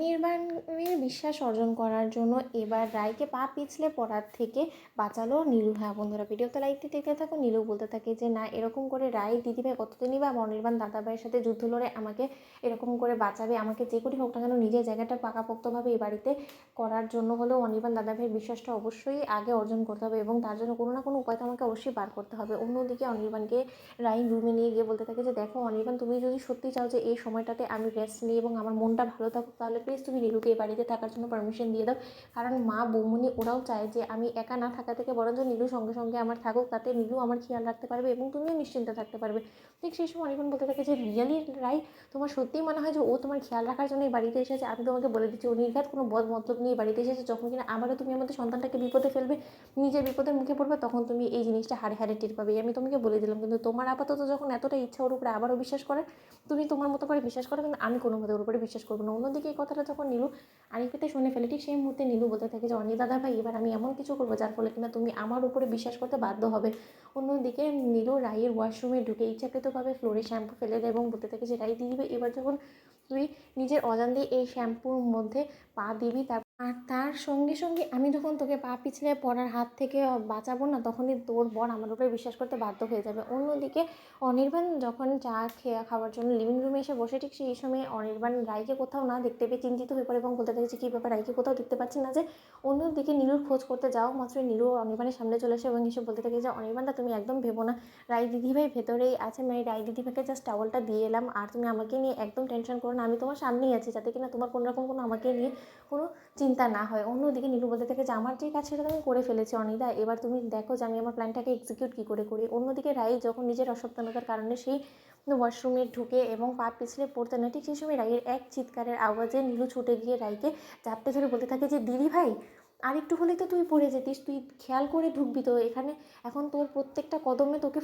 অনির্বাণের বিশ্বাস অর্জন করার জন্য এবার রায়কে পা পিছলে পড়ার থেকে বাঁচালো নীলু। হ্যাঁ বন্ধুরা, ভিডিওতে লাইক দিয়ে দেখতে থাকো। নীলু বলতে থাকে যে না, এরকম করে রায় দিদিভাই কতদিনই বা অনির্বাণ দাদাভাইয়ের সাথে যুদ্ধ লড়ে আমাকে এরকম করে বাঁচাবে। আমাকে যে করেই হোক না কেন নিজের জায়গাটা পাকাপোক্তভাবে এই বাড়িতে করার জন্য হলেও অনির্বাণ দাদাভাইয়ের বিশ্বাসটা অবশ্যই আগে অর্জন করতে হবে এবং তার জন্য কোনো না কোনো উপায় তো আমাকে অবশ্যই বার করতে হবে। অন্যদিকে অনির্বাণকে রায় রুমে নিয়ে গিয়ে বলতে থাকে যে দেখো অনির্বাণ, তুমি যদি সত্যি চাও যে এই সময়টাতে আমি রেস্ট নিই এবং আমার মনটা ভালো থাকুক, তাহলে প্লিজ তুমি নীলুকে এই বাড়িতে থাকার জন্য পারমিশন দিয়ে দাও। কারণ মা বৌমনি ওরাও চায় যে আমি একা না থাকা থেকে বরঞ্চ নীলু সঙ্গে সঙ্গে আমার থাকুক, তাতে নীলু আমার খেয়াল রাখতে পারবে এবং তুমিও নিশ্চিন্তে থাকতে পারবে। ঠিক সেই সময় অনির্বাণ বলতে থাকে যে রিয়েলি রাই, তোমার সত্যিই মনে হয় যে ও তোমার খেয়াল রাখার জন্য এই বাড়িতে এসেছে? আমি তোমাকে বলে দিচ্ছি, ও নির্ঘাত কোনো বদ মতলব নিয়ে বাড়িতে এসেছে। যখন কিনা আবারও তুমি আমাদের সন্তানটাকে বিপদে ফেলবে, নিজের বিপদের মুখে পড়বে, তখন তুমি এই জিনিসটা হাড়ে হাড়ে টের পাবে। আমি তোমাকে বলে দিলাম। কিন্তু তোমার আপাতত যখন এতটা ইচ্ছা ওর উপরে আবারও বিশ্বাস করে, তুমি তোমার মতো করে বিশ্বাস করো, কিন্তু আমি কোনো মতে ওর উপরে বিশ্বাস করবো না। অন্যদিকে এই কথাটা যখন নীলু আরিফিতে শুনে ফেলে, ঠিক সেই মুহূর্তে নীলু বলতে থাকে যে অনি দাদা ভাই, এবার আমি এমন কিছু করবো যার ফলে কিনা তুমি আমার উপরে বিশ্বাস করতে বাধ্য হবে। অন্যদিকে নীলু রাইয়ের ওয়াশরুমে ঢুকে ইচ্ছাকৃতভাবে ফ্লোরে শ্যাম্পু ফেলে দেয় এবং বলতে থাকে যে রাই দিদিভাই, এবার যখন তুই নিজের অজান্তে এই শ্যাম্পুর মধ্যে পা দিবি, আর তার সঙ্গে সঙ্গে আমি যখন তোকে পা পিছলে পড়ার হাত থেকে বাঁচাবো না, তখনই তোর বর আমার উপরে বিশ্বাস করতে বাধ্য হয়ে যাবে। অন্যদিকে অনির্বাণ যখন চা খাওয়ার জন্য লিভিং রুমে এসে বসে, ঠিক সেই সময় অনির্বাণ রাইকে কোথাও না দেখতে পেয়ে চিন্তিত হয়ে পড়ে এবং বলতে থাকে যে কী ব্যাপার, রাইকে কোথাও দেখতে পাচ্ছি না যে। অন্যদিকে নীলুর খোঁজ করতে যাও মাত্র নীলু অনির্বাণের সামনে চলে আসে এবং এসে বলতে থাকে যে অনির্বাণদা, তুমি একদম ভেবো না, রাই দিদিভাই ভেতরেই আছে। মানে রাই দিদিভাইকে জাস্ট টাওয়ালটা দিয়ে এলাম, আর তুমি আমাকে নিয়ে একদম টেনশন করো না, আমি তোমার সামনেই আছি, যাতে কিনা তোমার কোনো রকম কোনো আমাকে নিয়ে কোনো চিন্তা না হয়। অন্যদিকে নীলু বলতে থাকে যে আমার যে কাজ সেটা আমি করে ফেলেছি অনিদা, এবার তুমি দেখো যে আমি আমার প্ল্যানটাকে এক্সিকিউট কী করে করি। অন্যদিকে রাই যখন নিজের অসাবধানতার কারণে সেই ওয়াশরুমে ঢুকে এবং পা পিছলে পড়তে না, ঠিক সেই সময় রাইয়ের এক চিৎকারের আওয়াজে নীলু ছুটে গিয়ে রাইকে চাপটে ধরে বলতে থাকে যে দিদি ভাই, আর একটু হলেই তো তুই পড়ে যেতিস, তুই খেয়াল করে ঢুকবি তো এখানে, এখন তোর প্রত্যেকটা কদমে তোকে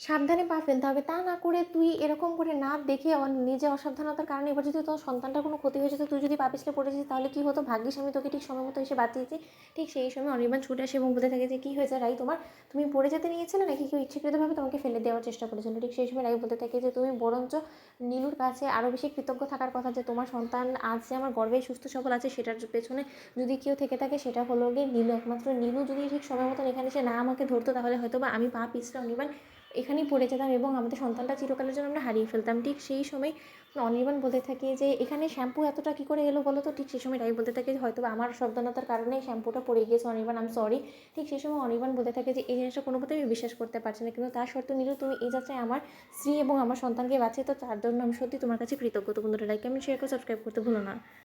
সাবধানে পা ফেলতে হবে। তা না করে তুই এরকম করে না দেখে নিজে অসাবধানতার কারণে এবার যদি তোর সন্তানটার কোনো ক্ষতি হয়ে যেত, তুই যদি পা পিছলে পড়েছিস, তাহলে কী হতো? ভাগ্যিস আমি তোকে ঠিক সময় মতো এসে বাঁচিয়েছি। ঠিক সেই সময় অনির্বাণ ছুটে আসে এবং বলতে থাকে যে কী হয়েছে রাই তোমার, তুমি পড়ে যেতে নিয়েছিলে নাকি কেউ ইচ্ছাকৃতভাবে তোমাকে ফেলে দেওয়ার চেষ্টা করেছিল? ঠিক সেই সময় রাই বলতে থাকে যে তুমি বরঞ্চ নীলুর কাছে আরও বেশি কৃতজ্ঞ থাকার কথা, যে তোমার সন্তান আজ যে আমার গর্বে সুস্থ সবল আছে, সেটার পেছনে যদি কেউ থেকে থাকে সেটা হলো গিয়ে নীলু। একমাত্র নীলু যদি ঠিক সময় মতন এখানে এসে না আমাকে ধরতো, তাহলে হয়তো বা আমি পা পিছলে অনির্বাণ এখানেই পড়ে যেতাম এবং আমাদের সন্তানটা চিরকালের জন্য আমরা হারিয়ে ফেলতাম। ঠিক সেই সময় অনির্বাণ বলতে থাকে যে এখানে শ্যাম্পু এতটা কী করে এলো বলো তো? ঠিক সেই সময় রাই বলতে থাকে যে হয়তো আমার সাবধানতার কারণে শ্যাম্পুটা পড়ে গিয়েছে অনির্বাণ, আমি সরি। ঠিক সেই সময় অনির্বাণ বলতে থাকে যে এই জিনিসটা কোনো মতেই আমি বিশ্বাস করতে পারছি না, কিন্তু তার সত্ত্বেও নীলু, তুমি এই যাত্রায় আমার স্ত্রী এবং আমার সন্তানকে বাঁচিয়ে, তো তার জন্য আমি সত্যি তোমার কাছে কৃতজ্ঞ। তো বন্ধুরা, লাইক কমেন্ট শেয়ার করে সাবস্ক্রাইব করতে ভুলো না।